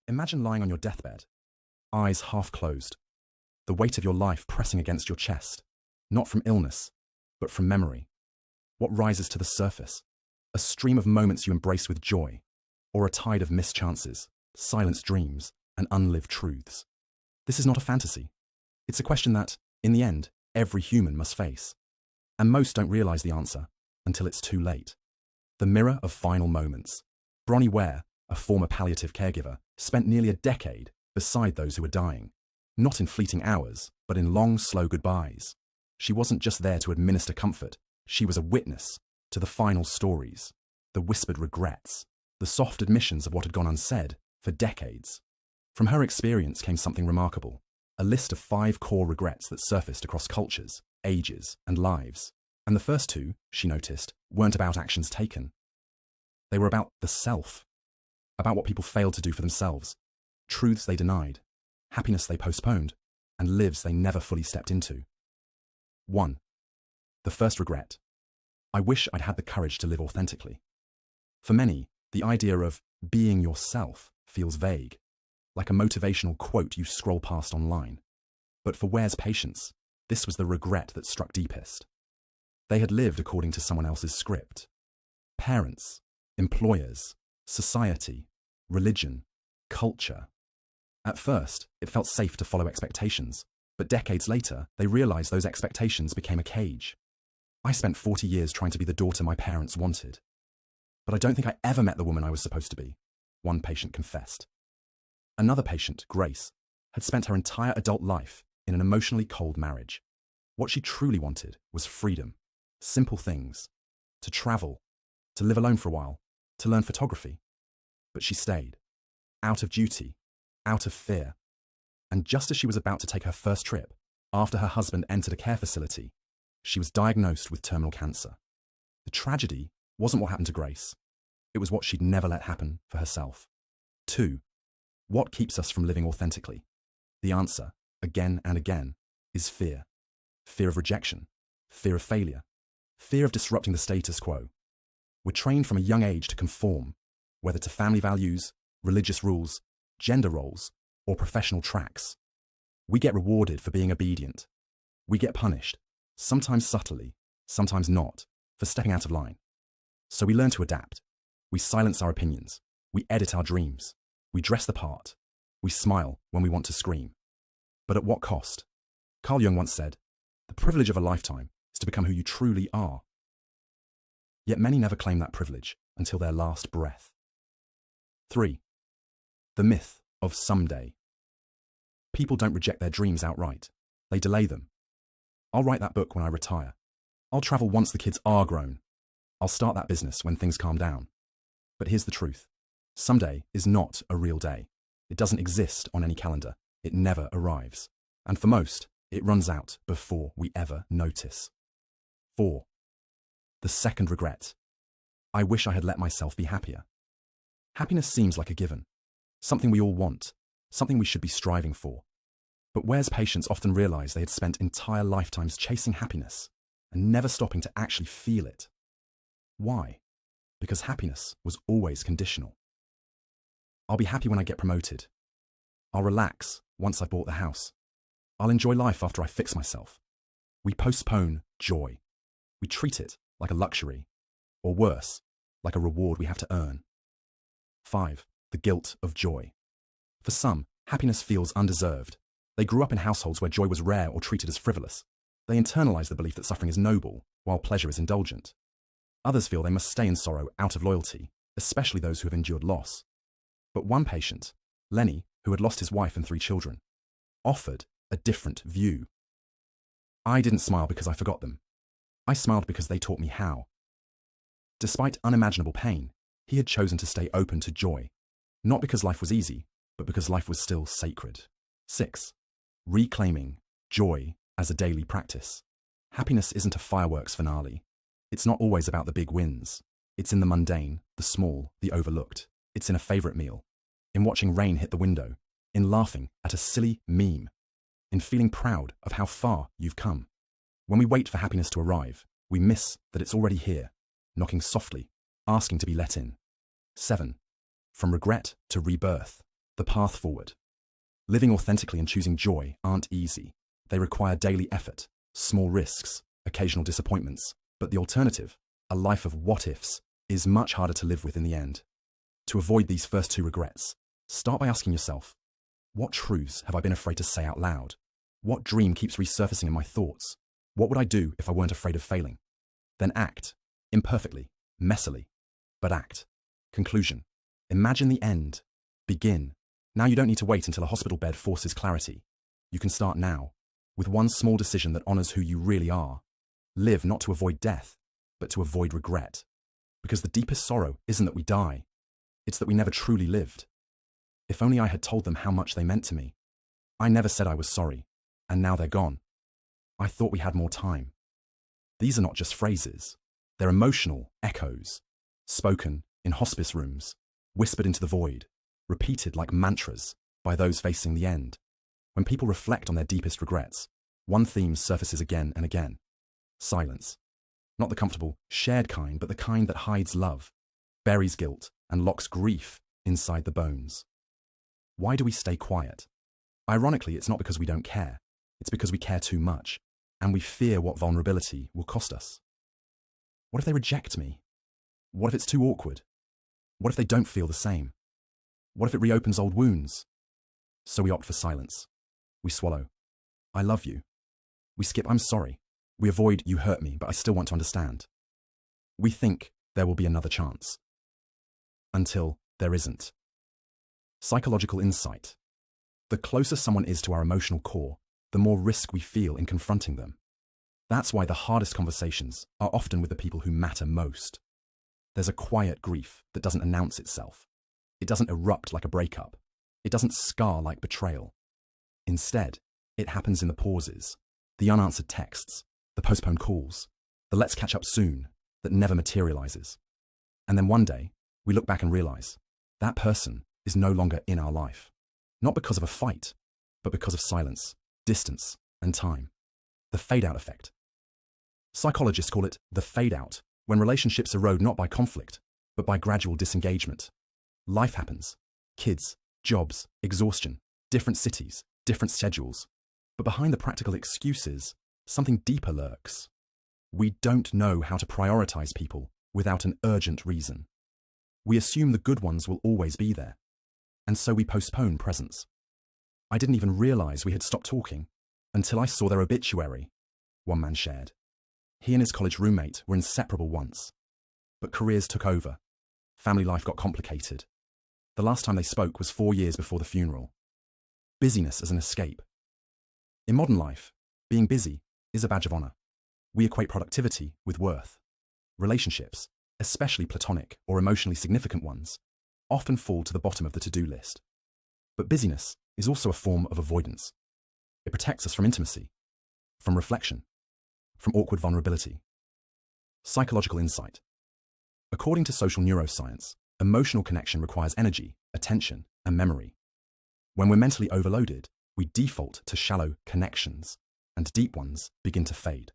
Imagine lying on your deathbed, eyes half closed, the weight of your life pressing against your chest, not from illness, but from memory. What rises to the surface? A stream of moments you embrace with joy, or a tide of missed chances, silenced dreams, and unlived truths? This is not a fantasy. It's a question that, in the end, every human must face. And most don't realize the answer until it's too late. The mirror of final moments. Bronnie Ware, a former palliative caregiver, spent nearly a decade beside those who were dying, not in fleeting hours, but in long, slow goodbyes. She wasn't just there to administer comfort, she was a witness to the final stories, the whispered regrets, the soft admissions of what had gone unsaid for decades. From her experience came something remarkable, a list of 5 core regrets that surfaced across cultures, ages, and lives. And the first 2, she noticed, weren't about actions taken. They were about the self, about what people failed to do for themselves, truths they denied, happiness they postponed, and lives they never fully stepped into. 1. The first regret. I wish I'd had the courage to live authentically. For many, the idea of being yourself feels vague, like a motivational quote you scroll past online. But for Ware's patients, this was the regret that struck deepest. They had lived according to someone else's script. Parents, employers, society, religion, culture. At first, it felt safe to follow expectations, but decades later, they realized those expectations became a cage. I spent 40 years trying to be the daughter my parents wanted. But I don't think I ever met the woman I was supposed to be, one patient confessed. Another patient, Grace, had spent her entire adult life in an emotionally cold marriage. What she truly wanted was freedom, simple things, to travel, to live alone for a while, to learn photography. But she stayed, out of duty, out of fear. And just as she was about to take her first trip, after her husband entered a care facility, she was diagnosed with terminal cancer. The tragedy wasn't what happened to Grace. It was what she'd never let happen for herself. 2. What keeps us from living authentically? The answer, again and again, is fear. Fear of rejection, fear of failure, fear of disrupting the status quo. We're trained from a young age to conform, whether to family values, religious rules, gender roles, or professional tracks. We get rewarded for being obedient. We get punished, sometimes subtly, sometimes not, for stepping out of line. So we learn to adapt. We silence our opinions. We edit our dreams. We dress the part. We smile when we want to scream. But at what cost? Carl Jung once said, "The privilege of a lifetime is to become who you truly are." Yet many never claim that privilege until their last breath. 3. The myth of someday. People don't reject their dreams outright. They delay them. I'll write that book when I retire. I'll travel once the kids are grown. I'll start that business when things calm down. But here's the truth. Someday is not a real day. It doesn't exist on any calendar. It never arrives. And for most, it runs out before we ever notice. 4. The second regret. I wish I had let myself be happier. Happiness seems like a given, something we all want, something we should be striving for. But Ware's patients often realized they had spent entire lifetimes chasing happiness and never stopping to actually feel it. Why? Because happiness was always conditional. I'll be happy when I get promoted. I'll relax once I've bought the house. I'll enjoy life after I fix myself. We postpone joy. We treat it like a luxury, or worse, like a reward we have to earn. 5. The guilt of joy. For some, happiness feels undeserved. They grew up in households where joy was rare or treated as frivolous. They internalize the belief that suffering is noble, while pleasure is indulgent. Others feel they must stay in sorrow out of loyalty, especially those who have endured loss. But one patient, Lenny, who had lost his wife and 3 children, offered a different view. I didn't smile because I forgot them. I smiled because they taught me how. Despite unimaginable pain, he had chosen to stay open to joy, not because life was easy, but because life was still sacred. 6. Reclaiming joy as a daily practice. Happiness isn't a fireworks finale. It's not always about the big wins. It's in the mundane, the small, the overlooked. It's in a favorite meal, in watching rain hit the window, in laughing at a silly meme, in feeling proud of how far you've come. When we wait for happiness to arrive, we miss that it's already here, knocking softly, asking to be let in. 7. From regret to rebirth. The The path forward. Living authentically and choosing joy aren't easy. They require daily effort, small risks, occasional disappointments, but the alternative, a life of what-ifs, is much harder to live with in the end. To avoid these first two regrets, start by asking yourself, what truths have I been afraid to say out loud? What dream keeps resurfacing in my thoughts? What would I do if I weren't afraid of failing? Then act, imperfectly, messily, but act. Conclusion. Imagine the end. Begin. Now you don't need to wait until a hospital bed forces clarity. You can start now, with one small decision that honors who you really are. Live not to avoid death, but to avoid regret. Because the deepest sorrow isn't that we die, it's that we never truly lived. If only I had told them how much they meant to me. I never said I was sorry, and now they're gone. I thought we had more time. These are not just phrases. They're emotional echoes, spoken in hospice rooms, whispered into the void, repeated like mantras by those facing the end. When people reflect on their deepest regrets, one theme surfaces again and again. Silence. Not the comfortable, shared kind, but the kind that hides love, buries guilt, and locks grief inside the bones. Why do we stay quiet? Ironically, it's not because we don't care. It's because we care too much, and we fear what vulnerability will cost us. What if they reject me? What if it's too awkward? What if they don't feel the same? What if it reopens old wounds? So we opt for silence. We swallow. I love you. We skip I'm sorry. We avoid you hurt me, but I still want to understand. We think there will be another chance. Until there isn't. Psychological insight. The closer someone is to our emotional core, the more risk we feel in confronting them. That's why the hardest conversations are often with the people who matter most. There's a quiet grief that doesn't announce itself. It doesn't erupt like a breakup. It doesn't scar like betrayal. Instead, it happens in the pauses, the unanswered texts, the postponed calls, the let's catch up soon that never materializes. And then one day, we look back and realize that person is no longer in our life. Not because of a fight, but because of silence, distance, and time. The fade-out effect. Psychologists call it the fade-out, when relationships erode not by conflict, but by gradual disengagement. Life happens. Kids, jobs, exhaustion, different cities, different schedules. But behind the practical excuses, something deeper lurks. We don't know how to prioritize people without an urgent reason. We assume the good ones will always be there. And so we postpone presence. I didn't even realize we had stopped talking until I saw their obituary, one man shared. He and his college roommate were inseparable once. But careers took over. Family life got complicated. The last time they spoke was 4 years before the funeral. Busyness as an escape. In modern life, being busy is a badge of honor. We equate productivity with worth. Relationships, especially platonic or emotionally significant ones, often fall to the bottom of the to-do list. But busyness is also a form of avoidance. It protects us from intimacy, from reflection, from awkward vulnerability. Psychological insight. According to social neuroscience, emotional connection requires energy, attention, and memory. When we're mentally overloaded, we default to shallow connections, and deep ones begin to fade.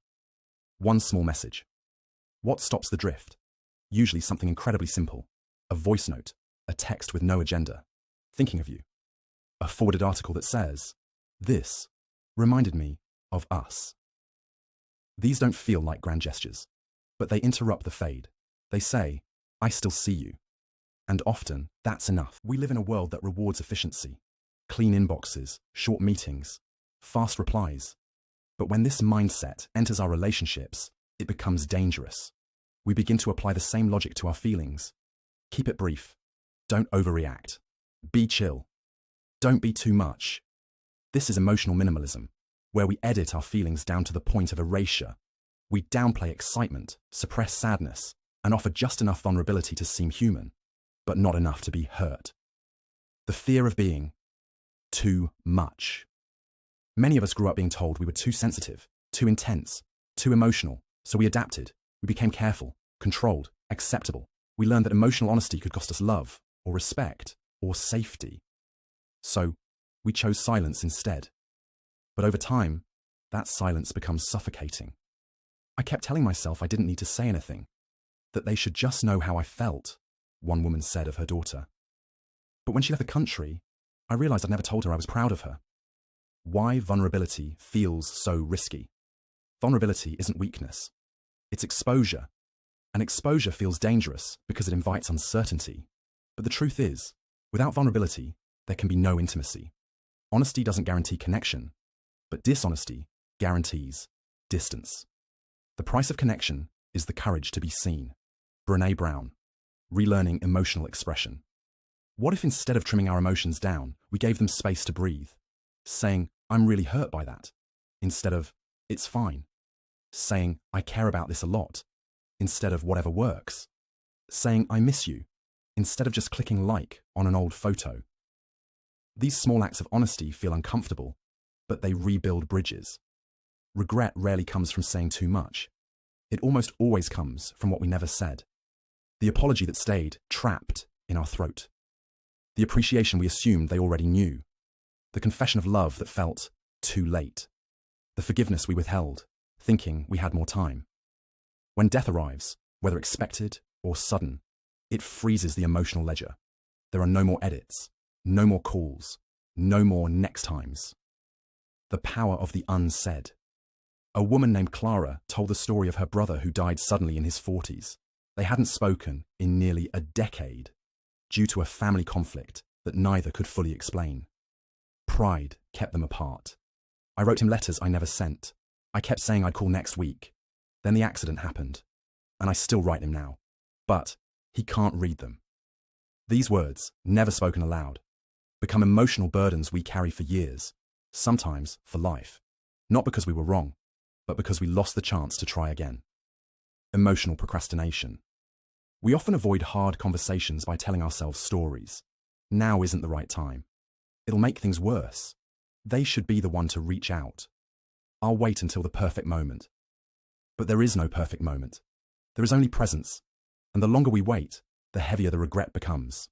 One small message. What stops the drift? Usually something incredibly simple. A voice note, a text with no agenda. Thinking of you. A forwarded article that says, "This reminded me of us." These don't feel like grand gestures, but they interrupt the fade. They say, "I still see you." And often, that's enough. We live in a world that rewards efficiency. Clean inboxes, short meetings, fast replies. But when this mindset enters our relationships, it becomes dangerous. We begin to apply the same logic to our feelings. Keep it brief. Don't overreact. Be chill. Don't be too much. This is emotional minimalism, where we edit our feelings down to the point of erasure. We downplay excitement, suppress sadness, and offer just enough vulnerability to seem human, but not enough to be hurt. The fear of being too much. Many of us grew up being told we were too sensitive, too intense, too emotional, so we adapted. We became careful, controlled, acceptable. We learned that emotional honesty could cost us love, or respect, or safety. So, we chose silence instead. But over time, that silence becomes suffocating. I kept telling myself I didn't need to say anything, that they should just know how I felt, one woman said of her daughter. But when she left the country, I realized I'd never told her I was proud of her. Why vulnerability feels so risky. Vulnerability isn't weakness. It's exposure. And exposure feels dangerous because it invites uncertainty. But the truth is, without vulnerability, there can be no intimacy. Honesty doesn't guarantee connection, but dishonesty guarantees distance. The price of connection is the courage to be seen. Brené Brown, relearning emotional expression. What if instead of trimming our emotions down, we gave them space to breathe, saying, I'm really hurt by that, instead of, it's fine, saying, I care about this a lot, instead of whatever works, saying, I miss you, instead of just clicking like on an old photo. These small acts of honesty feel uncomfortable, but they rebuild bridges. Regret rarely comes from saying too much. It almost always comes from what we never said. The apology that stayed trapped in our throat. The appreciation we assumed they already knew. The confession of love that felt too late. The forgiveness we withheld, thinking we had more time. When death arrives, whether expected or sudden, it freezes the emotional ledger. There are no more edits, no more calls, no more next times. The power of the unsaid. A woman named Clara told the story of her brother who died suddenly in his 40s. They hadn't spoken in nearly a decade due to a family conflict that neither could fully explain. Pride kept them apart. I wrote him letters I never sent. I kept saying I'd call next week. Then the accident happened, and I still write him now. But he can't read them. These words, never spoken aloud, become emotional burdens we carry for years, sometimes for life. Not because we were wrong, but because we lost the chance to try again. Emotional procrastination. We often avoid hard conversations by telling ourselves stories. Now isn't the right time. It'll make things worse. They should be the one to reach out. I'll wait until the perfect moment. But there is no perfect moment. There is only presence. And the longer we wait, the heavier the regret becomes.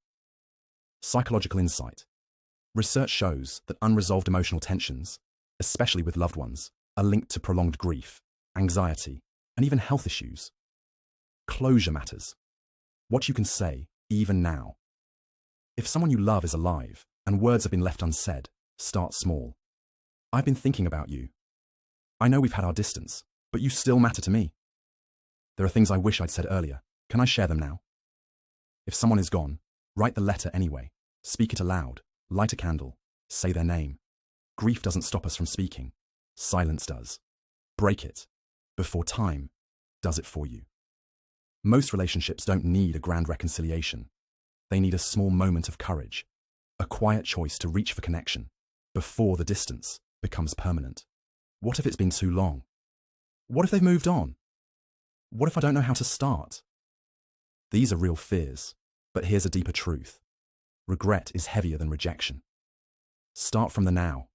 Psychological insight. Research shows that unresolved emotional tensions, especially with loved ones, are linked to prolonged grief, anxiety, and even health issues. Closure matters. What you can say, even now. If someone you love is alive, and words have been left unsaid, start small. I've been thinking about you. I know we've had our distance, but you still matter to me. There are things I wish I'd said earlier. Can I share them now? If someone is gone, write the letter anyway. Speak it aloud. Light a candle. Say their name. Grief doesn't stop us from speaking. Silence does. Break it before time does it for you. Most relationships don't need a grand reconciliation. They need a small moment of courage, a quiet choice to reach for connection before the distance becomes permanent. What if it's been too long? What if they've moved on? What if I don't know how to start? These are real fears, but here's a deeper truth. Regret is heavier than rejection. Start from the now.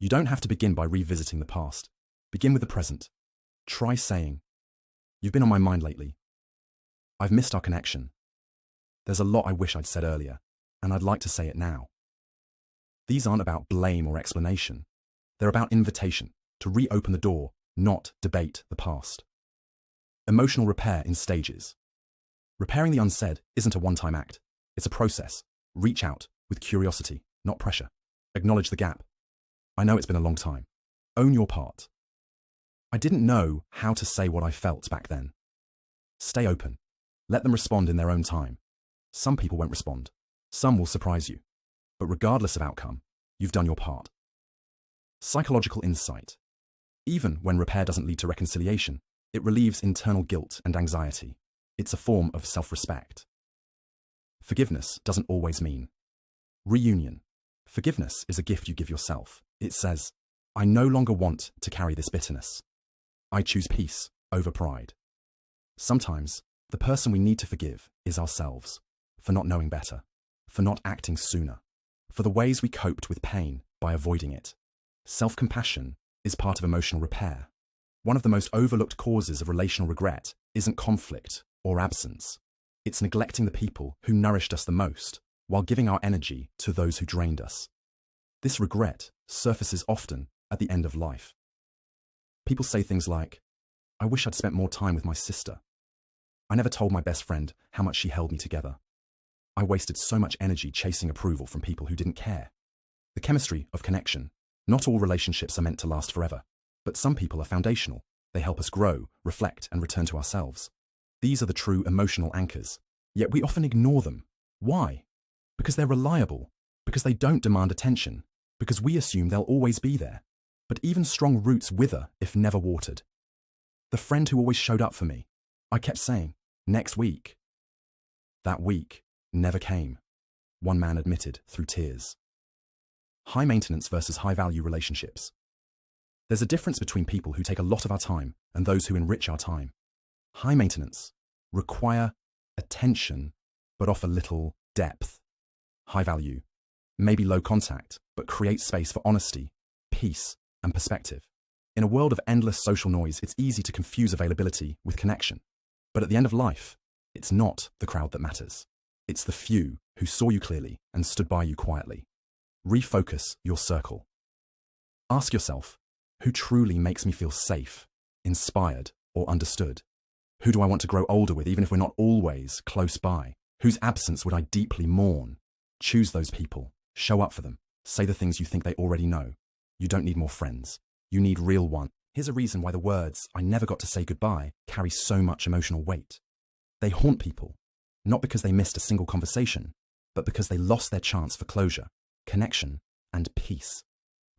You don't have to begin by revisiting the past. Begin with the present. Try saying, you've been on my mind lately. I've missed our connection. There's a lot I wish I'd said earlier, and I'd like to say it now. These aren't about blame or explanation. They're about invitation to reopen the door, not debate the past. Emotional repair in stages. Repairing the unsaid isn't a one-time act. It's a process. Reach out with curiosity, not pressure. Acknowledge the gap. I know it's been a long time. Own your part. I didn't know how to say what I felt back then. Stay open. Let them respond in their own time. Some people won't respond. Some will surprise you. But regardless of outcome, you've done your part. Psychological insight. Even when repair doesn't lead to reconciliation, it relieves internal guilt and anxiety. It's a form of self-respect. Forgiveness doesn't always mean reunion. Forgiveness is a gift you give yourself. It says, I no longer want to carry this bitterness. I choose peace over pride. Sometimes, the person we need to forgive is ourselves, for not knowing better, for not acting sooner, for the ways we coped with pain by avoiding it. Self-compassion is part of emotional repair. One of the most overlooked causes of relational regret isn't conflict or absence. It's neglecting the people who nourished us the most, while giving our energy to those who drained us. This regret surfaces often at the end of life. People say things like, I wish I'd spent more time with my sister. I never told my best friend how much she held me together. I wasted so much energy chasing approval from people who didn't care. The chemistry of connection. Not all relationships are meant to last forever, but some people are foundational. They help us grow, reflect, and return to ourselves. These are the true emotional anchors, yet we often ignore them. Why? Because they're reliable, because they don't demand attention, because we assume they'll always be there. But even strong roots wither if never watered. The friend who always showed up for me, I kept saying, next week. That week never came, one man admitted through tears. High maintenance versus high value relationships. There's a difference between people who take a lot of our time and those who enrich our time. High maintenance require attention but offer little depth. High value, maybe low contact, but create space for honesty, peace, and perspective. In a world of endless social noise, it's easy to confuse availability with connection. But at the end of life, it's not the crowd that matters. It's the few who saw you clearly and stood by you quietly. Refocus your circle. Ask yourself, who truly makes me feel safe, inspired, or understood? Who do I want to grow older with, even if we're not always close by? Whose absence would I deeply mourn? Choose those people. Show up for them. Say the things you think they already know. You don't need more friends. You need real ones. Here's a reason why the words, "I never got to say goodbye," carry so much emotional weight. They haunt people, not because they missed a single conversation, but because they lost their chance for closure, connection, and peace.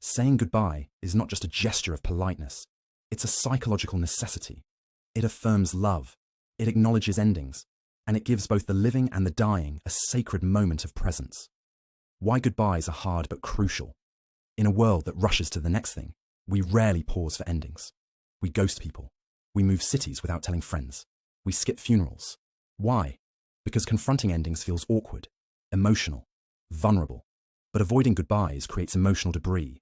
Saying goodbye is not just a gesture of politeness. It's a psychological necessity. It affirms love. It acknowledges endings. And it gives both the living and the dying a sacred moment of presence. Why goodbyes are hard but crucial. In a world that rushes to the next thing, we rarely pause for endings. We ghost people. We move cities without telling friends. We skip funerals. Why? Because confronting endings feels awkward, emotional, vulnerable. But avoiding goodbyes creates emotional debris,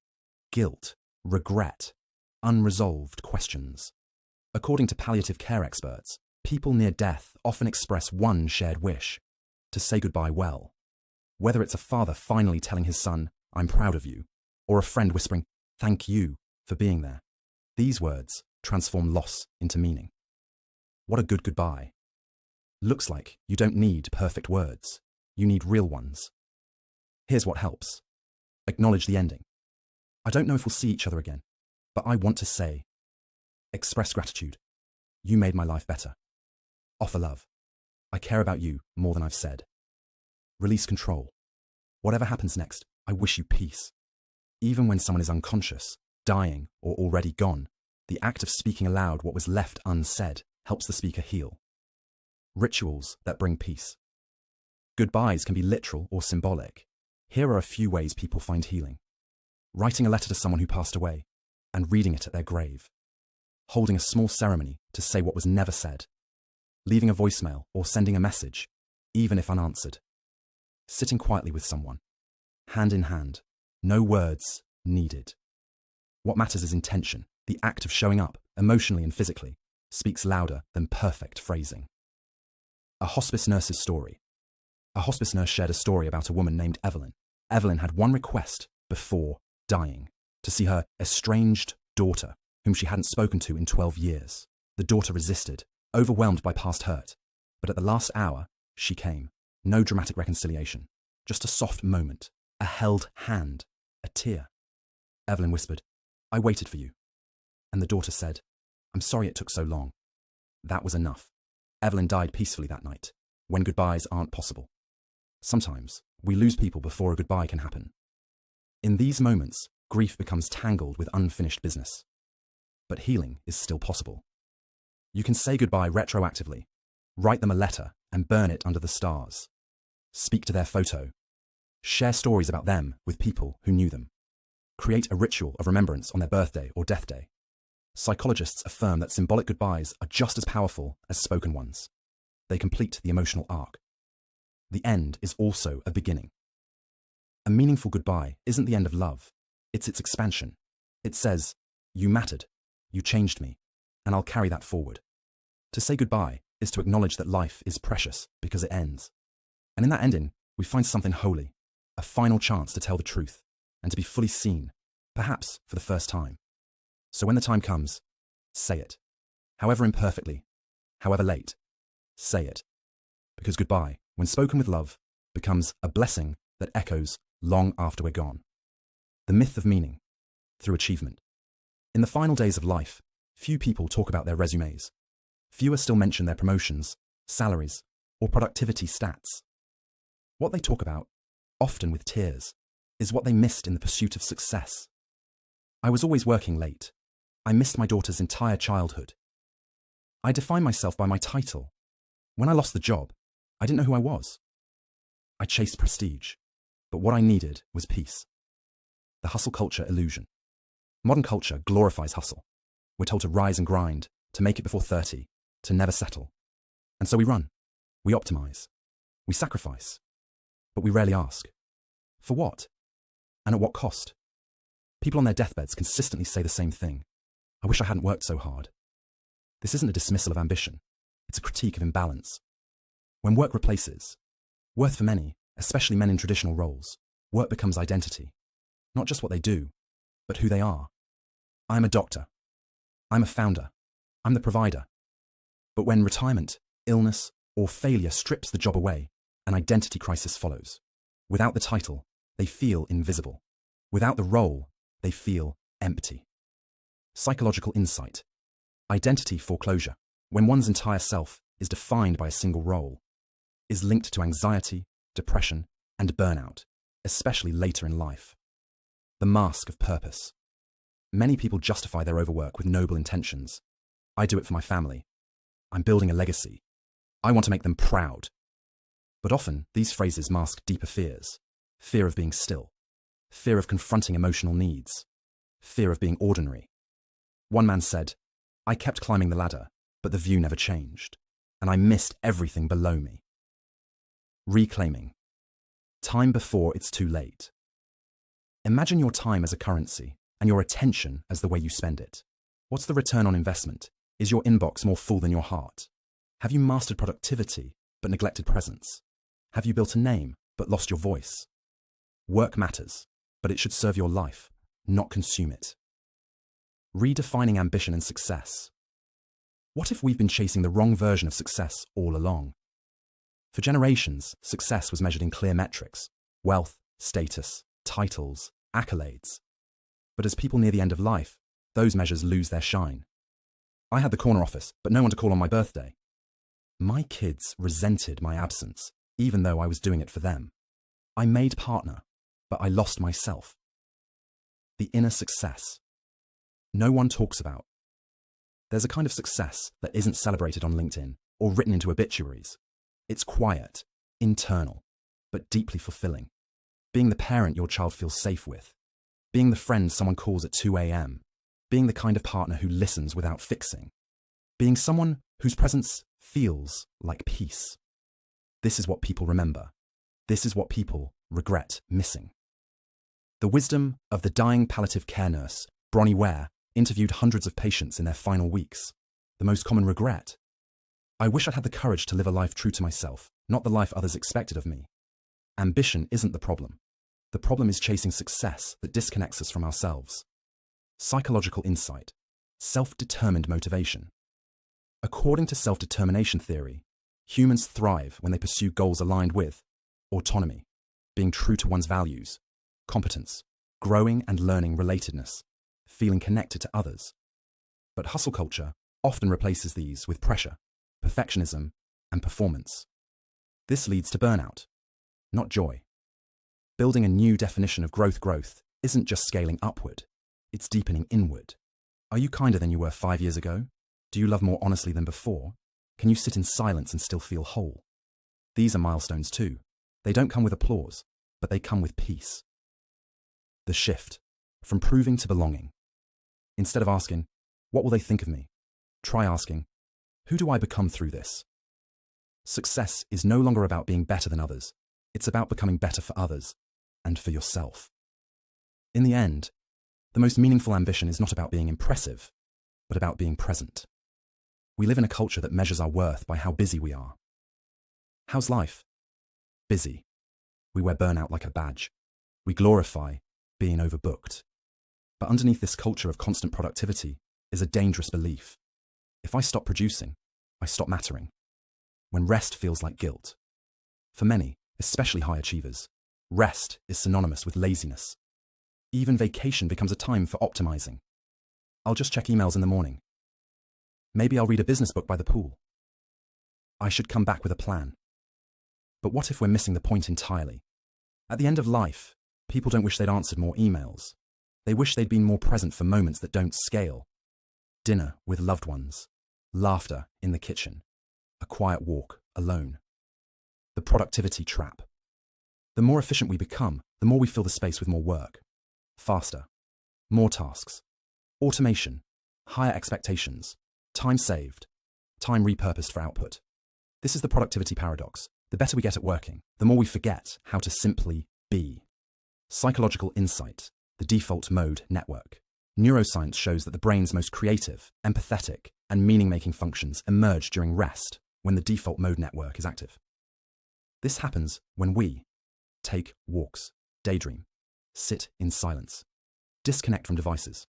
guilt, regret, unresolved questions. According to palliative care experts, people near death often express one shared wish: to say goodbye well. Whether it's a father finally telling his son, "I'm proud of you," or a friend whispering, "Thank you for being there." These words transform loss into meaning. What a good goodbye. Looks like you don't need perfect words. You need real ones. Here's what helps. Acknowledge the ending. I don't know if we'll see each other again, but I want to say. Express gratitude. You made my life better. Offer love. I care about you more than I've said. Release control. Whatever happens next, I wish you peace. Even when someone is unconscious, dying, or already gone, the act of speaking aloud what was left unsaid helps the speaker heal. Rituals that bring peace. Goodbyes can be literal or symbolic. Here are a few ways people find healing. Writing a letter to someone who passed away and reading it at their grave. Holding a small ceremony to say what was never said. Leaving a voicemail or sending a message, even if unanswered. Sitting quietly with someone, hand in hand, no words needed. What matters is intention. The act of showing up, emotionally and physically, speaks louder than perfect phrasing. A hospice nurse's story. A hospice nurse shared a story about a woman named Evelyn. Evelyn had one request before dying: to see her estranged daughter, whom she hadn't spoken to in 12 years. The daughter resisted, overwhelmed by past hurt. But at the last hour, she came. No dramatic reconciliation, just a soft moment, a held hand, a tear. Evelyn whispered, "I waited for you." And the daughter said, "I'm sorry it took so long." That was enough. Evelyn died peacefully that night, when goodbyes aren't possible. Sometimes, we lose people before a goodbye can happen. In these moments, grief becomes tangled with unfinished business. But healing is still possible. You can say goodbye retroactively, write them a letter and burn it under the stars. Speak to their photo. Share stories about them with people who knew them. Create a ritual of remembrance on their birthday or death day. Psychologists affirm that symbolic goodbyes are just as powerful as spoken ones. They complete the emotional arc. The end is also a beginning. A meaningful goodbye isn't the end of love, it's its expansion. It says, "You mattered, you changed me, and I'll carry that forward." To say goodbye is to acknowledge that life is precious because it ends. And in that ending, we find something holy, a final chance to tell the truth and to be fully seen, perhaps for the first time. So when the time comes, say it. However imperfectly, however late, say it. Because goodbye, when spoken with love, becomes a blessing that echoes long after we're gone. The myth of meaning through achievement. In the final days of life, few people talk about their resumes. Fewer still mention their promotions, salaries, or productivity stats. What they talk about, often with tears, is what they missed in the pursuit of success. I was always working late. I missed my daughter's entire childhood. I defined myself by my title. When I lost the job, I didn't know who I was. I chased prestige, but what I needed was peace. The hustle culture illusion. Modern culture glorifies hustle. We're told to rise and grind, to make it before 30, to never settle. And so we run, we optimize, we sacrifice, but we rarely ask, for what? And at what cost? People on their deathbeds consistently say the same thing. I wish I hadn't worked so hard. This isn't a dismissal of ambition. It's a critique of imbalance. When work replaces worth for many, especially men in traditional roles, work becomes identity. Not just what they do, but who they are. I'm a doctor. I'm a founder. I'm the provider. But when retirement, illness, or failure strips the job away, an identity crisis follows. Without the title, they feel invisible. Without the role, they feel empty. Psychological insight. Identity foreclosure, when one's entire self is defined by a single role, is linked to anxiety, depression, and burnout, especially later in life. The mask of purpose. Many people justify their overwork with noble intentions. I do it for my family. I'm building a legacy. I want to make them proud. But often, these phrases mask deeper fears. Fear of being still. Fear of confronting emotional needs. Fear of being ordinary. One man said, I kept climbing the ladder, but the view never changed, and I missed everything below me. Reclaiming. Time before it's too late. Imagine your time as a currency and your attention as the way you spend it. What's the return on investment? Is your inbox more full than your heart? Have you mastered productivity but neglected presence? Have you built a name but lost your voice? Work matters, but it should serve your life, not consume it. Redefining ambition and success. What if we've been chasing the wrong version of success all along? For generations, success was measured in clear metrics: wealth, status, titles, accolades. But as people near the end of life, those measures lose their shine. I had the corner office, but no one to call on my birthday. My kids resented my absence, even though I was doing it for them. I made partner, but I lost myself. The inner success. No one talks about. There's a kind of success that isn't celebrated on LinkedIn or written into obituaries. It's quiet, internal, but deeply fulfilling. Being the parent your child feels safe with. Being the friend someone calls at 2 a.m. Being the kind of partner who listens without fixing. Being someone whose presence feels like peace. This is what people remember. This is what people regret missing. The wisdom of the dying palliative care nurse, Bronnie Ware, interviewed hundreds of patients in their final weeks. The most common regret: I wish I'd had the courage to live a life true to myself, not the life others expected of me. Ambition isn't the problem. The problem is chasing success that disconnects us from ourselves. Psychological insight. Self-determined motivation. According to self-determination theory, humans thrive when they pursue goals aligned with autonomy, being true to one's values, competence, growing and learning relatedness, feeling connected to others. But hustle culture often replaces these with pressure, perfectionism, and performance. This leads to burnout, not joy. Building a new definition of growth isn't just scaling upward, it's deepening inward. Are you kinder than you were 5 years ago? Do you love more honestly than before? Can you sit in silence and still feel whole? These are milestones too. They don't come with applause, but they come with peace. The shift, from proving to belonging. Instead of asking, what will they think of me? Try asking, who do I become through this? Success is no longer about being better than others. It's about becoming better for others and for yourself. In the end, the most meaningful ambition is not about being impressive, but about being present. We live in a culture that measures our worth by how busy we are. How's life? Busy. We wear burnout like a badge. We glorify being overbooked. But underneath this culture of constant productivity is a dangerous belief. If I stop producing, I stop mattering. When rest feels like guilt. For many, especially high achievers. Rest is synonymous with laziness. Even vacation becomes a time for optimizing. I'll just check emails in the morning. Maybe I'll read a business book by the pool. I should come back with a plan. But what if we're missing the point entirely? At the end of life, people don't wish they'd answered more emails. They wish they'd been more present for moments that don't scale. Dinner with loved ones, laughter in the kitchen, a quiet walk alone. The productivity trap. The more efficient we become, the more we fill the space with more work. Faster, more tasks, automation, higher expectations, time saved, time repurposed for output. This is the productivity paradox. The better we get at working, the more we forget how to simply be. Psychological insight, the default mode network. Neuroscience shows that the brain's most creative, empathetic, and meaning-making functions emerge during rest when the default mode network is active. This happens when we take walks, daydream, sit in silence, disconnect from devices.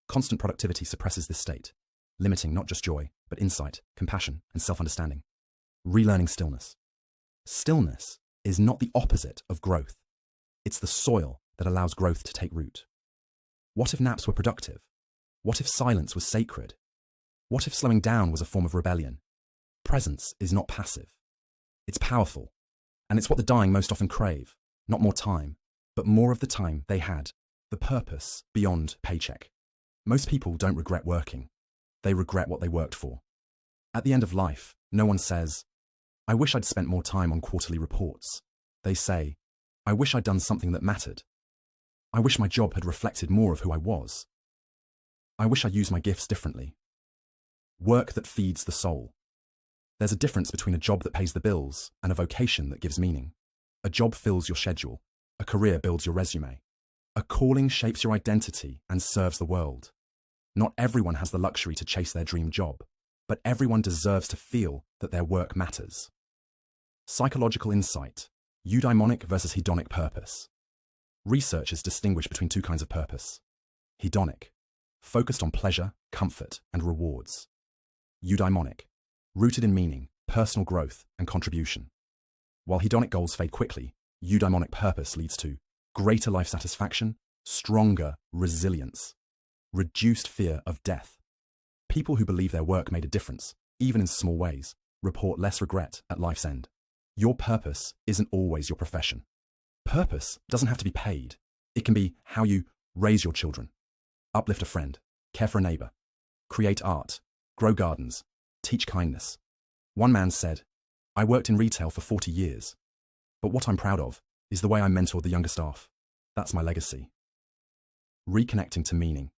Constant productivity suppresses this state, limiting not just joy, but insight, compassion, and self-understanding. Relearning stillness. Stillness is not the opposite of growth. It's the soil that allows growth to take root. What if naps were productive? What if silence was sacred? What if slowing down was a form of rebellion? Presence is not passive. It's powerful. And it's what the dying most often crave. Not more time, but more of the time they had. The purpose beyond paycheck. Most people don't regret working. They regret what they worked for. At the end of life, no one says, I wish I'd spent more time on quarterly reports. They say, I wish I'd done something that mattered. I wish my job had reflected more of who I was. I wish I'd used my gifts differently. Work that feeds the soul. There's a difference between a job that pays the bills and a vocation that gives meaning. A job fills your schedule. A career builds your resume. A calling shapes your identity and serves the world. Not everyone has the luxury to chase their dream job, but everyone deserves to feel that their work matters. Psychological insight, eudaimonic versus hedonic purpose. Researchers distinguish between two kinds of purpose. Hedonic, focused on pleasure, comfort, and rewards. Eudaimonic, rooted in meaning, personal growth, and contribution. While hedonic goals fade quickly, eudaimonic purpose leads to greater life satisfaction, stronger resilience, reduced fear of death. People who believe their work made a difference, even in small ways, report less regret at life's end. Your purpose isn't always your profession. Purpose doesn't have to be paid. It can be how you raise your children, uplift a friend, care for a neighbor, create art, grow gardens, teach kindness. One man said, I worked in retail for 40 years, but what I'm proud of is the way I mentored the younger staff. That's my legacy. Reconnecting to meaning.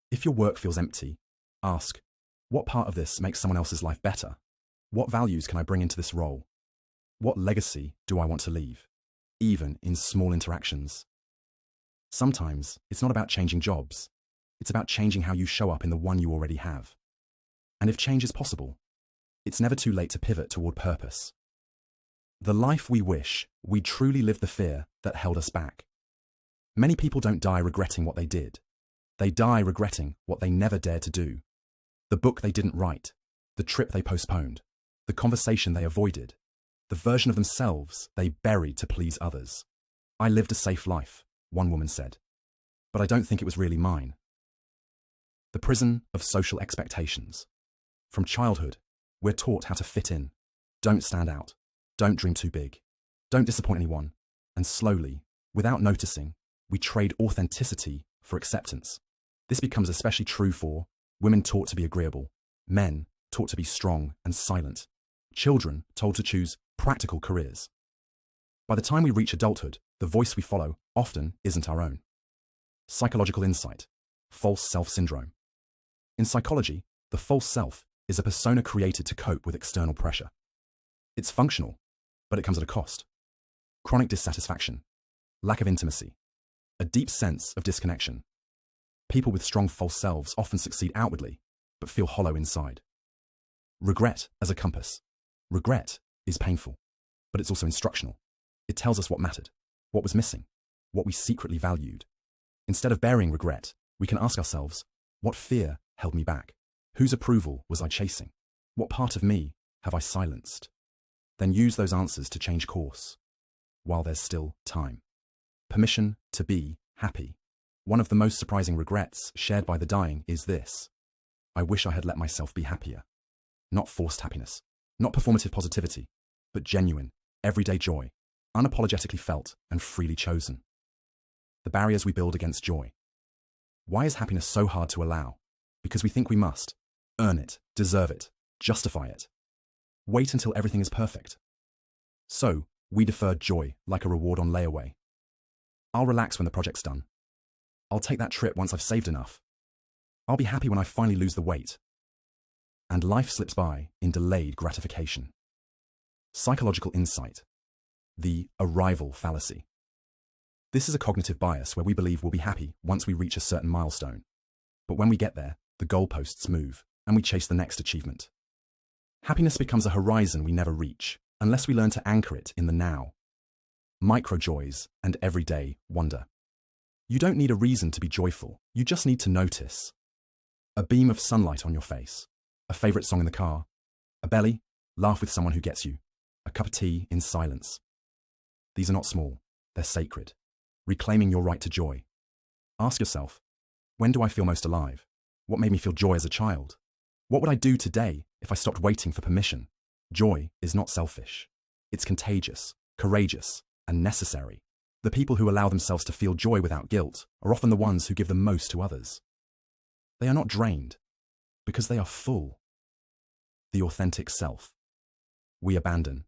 If your work feels empty, ask, what part of this makes someone else's life better? What values can I bring into this role? What legacy do I want to leave, even in small interactions? Sometimes it's not about changing jobs. It's about changing how you show up in the one you already have. And if change is possible, it's never too late to pivot toward purpose. The life we wish, we truly live the fear that held us back. Many people don't die regretting what they did. They die regretting what they never dared to do. The book they didn't write, the trip they postponed, the conversation they avoided, the version of themselves they buried to please others. I lived a safe life, one woman said, but I don't think it was really mine. The prison of social expectations. From childhood, we're taught how to fit in. Don't stand out. Don't dream too big. Don't disappoint anyone. And slowly, without noticing, we trade authenticity for acceptance. This becomes especially true for women taught to be agreeable, men taught to be strong and silent, children told to choose practical careers. By the time we reach adulthood, the voice we follow often isn't our own. Psychological insight, false self syndrome. In psychology, the false self is a persona created to cope with external pressure. It's functional, but it comes at a cost. Chronic dissatisfaction, lack of intimacy, a deep sense of disconnection. People with strong false selves often succeed outwardly, but feel hollow inside. Regret as a compass. Regret is painful, but it's also instructional. It tells us what mattered, what was missing, what we secretly valued. Instead of bearing regret, we can ask ourselves, what fear held me back? Whose approval was I chasing? What part of me have I silenced? Then use those answers to change course, while there's still time. Permission to be happy. One of the most surprising regrets shared by the dying is this: I wish I had let myself be happier. Not forced happiness, not performative positivity, but genuine, everyday joy, unapologetically felt and freely chosen. The barriers we build against joy. Why is happiness so hard to allow? Because we think we must earn it, deserve it, justify it. Wait until everything is perfect. So, we defer joy like a reward on layaway. I'll relax when the project's done. I'll take that trip once I've saved enough. I'll be happy when I finally lose the weight. And life slips by in delayed gratification. Psychological insight. The arrival fallacy. This is a cognitive bias where we believe we'll be happy once we reach a certain milestone. But when we get there, the goalposts move, and we chase the next achievement. Happiness becomes a horizon we never reach, unless we learn to anchor it in the now. Micro joys and everyday wonder. You don't need a reason to be joyful, you just need to notice. A beam of sunlight on your face, a favorite song in the car, a belly, laugh with someone who gets you, a cup of tea in silence. These are not small, they're sacred. Reclaiming your right to joy. Ask yourself, when do I feel most alive? What made me feel joy as a child? What would I do today if I stopped waiting for permission? Joy is not selfish. It's contagious, courageous, and necessary. The people who allow themselves to feel joy without guilt are often the ones who give the most to others. They are not drained, because they are full. The authentic self. We abandon.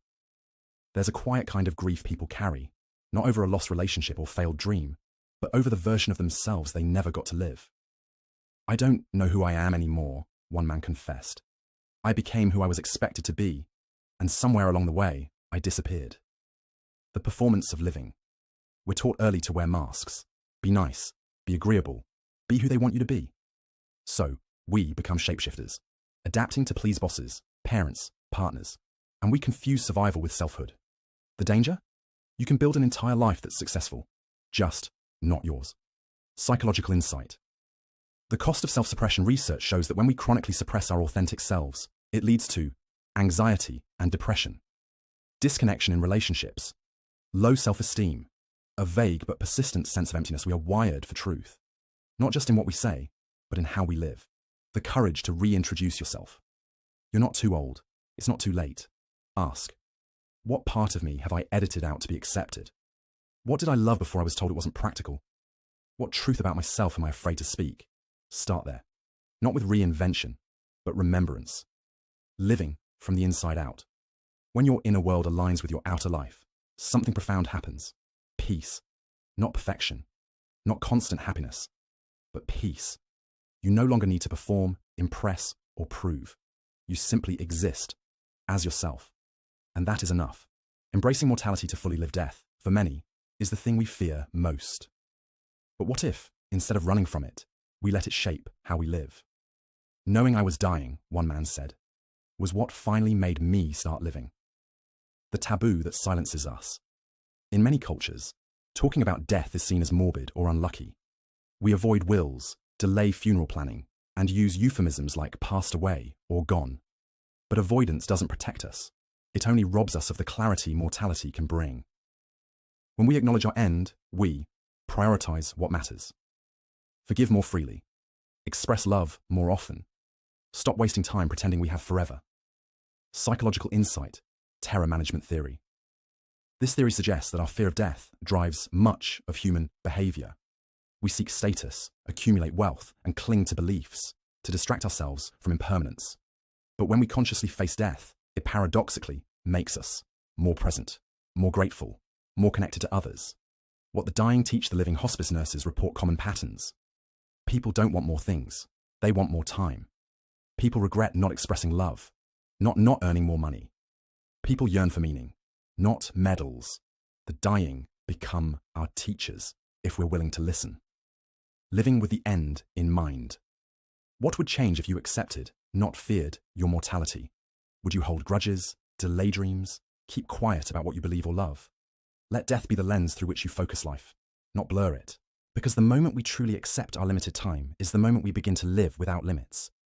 There's a quiet kind of grief people carry, not over a lost relationship or failed dream, but over the version of themselves they never got to live. I don't know who I am anymore, one man confessed. I became who I was expected to be, and somewhere along the way, I disappeared. The performance of living. We're taught early to wear masks. Be nice, be agreeable, be who they want you to be. So, we become shapeshifters, adapting to please bosses, parents, partners, and we confuse survival with selfhood. The danger? You can build an entire life that's successful, just not yours. Psychological insight. The cost of self-suppression research shows that when we chronically suppress our authentic selves, it leads to anxiety and depression, disconnection in relationships, low self-esteem, a vague but persistent sense of emptiness. We are wired for truth, not just in what we say, but in how we live. The courage to reintroduce yourself. You're not too old. It's not too late. Ask, what part of me have I edited out to be accepted? What did I love before I was told it wasn't practical? What truth about myself am I afraid to speak? Start there. Not with reinvention, but remembrance. Living from the inside out. When your inner world aligns with your outer life, something profound happens. Peace. Not perfection. Not constant happiness, but peace. You no longer need to perform, impress, or prove. You simply exist as yourself. And that is enough. Embracing mortality to fully live death, for many, is the thing we fear most. But what if, instead of running from it, we let it shape how we live? Knowing I was dying, one man said, was what finally made me start living. The taboo that silences us. In many cultures, talking about death is seen as morbid or unlucky. We avoid wills, delay funeral planning, and use euphemisms like passed away or gone. But avoidance doesn't protect us. It only robs us of the clarity mortality can bring. When we acknowledge our end, we prioritize what matters. Forgive more freely. Express love more often. Stop wasting time pretending we have forever. Psychological insight, terror management theory. This theory suggests that our fear of death drives much of human behavior. We seek status, accumulate wealth, and cling to beliefs to distract ourselves from impermanence. But when we consciously face death, it paradoxically makes us more present, more grateful, more connected to others. What the dying teach the living. Hospice nurses report common patterns. People don't want more things. They want more time. People regret not expressing love, not earning more money. People yearn for meaning, not medals. The dying become our teachers if we're willing to listen. Living with the end in mind. What would change if you accepted, not feared, your mortality? Would you hold grudges, delay dreams, keep quiet about what you believe or love? Let death be the lens through which you focus life, not blur it. Because the moment we truly accept our limited time is the moment we begin to live without limits,